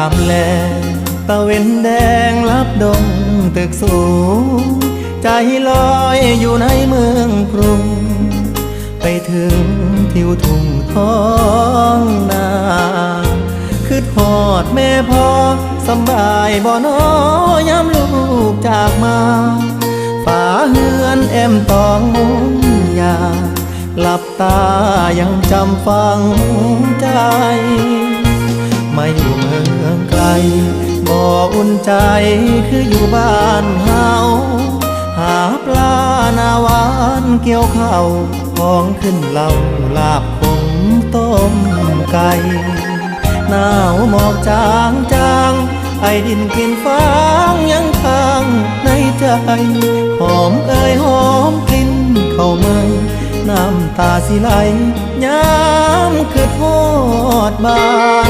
ามแลตะเวนแดงลับดงตึกสูงใจลอยอยู่ในเมืองกรุงไปถึงทิวทุ่งท้องนาคือทอดแม่พ่อสำบายบ่น้อยามลูกจากมาฝาเฮือนแอมตองมุงยาหลับตายังจำฝังใจมาอยู่เมืองไกลบ่อุ่นใจคืออยู่บ้านเฮาหาปลาหน้าหวานเกี่ยวข้าวของขึ้นเหล่าลาบขมต้มไก่หนาวหมอกจางจางไอดินกลิ่นฟางยังค้างในใจหอมเอ่ยหอมกลิ่นเข้ามาน้ำตาสิไหลย้ำคือทอดบ้าน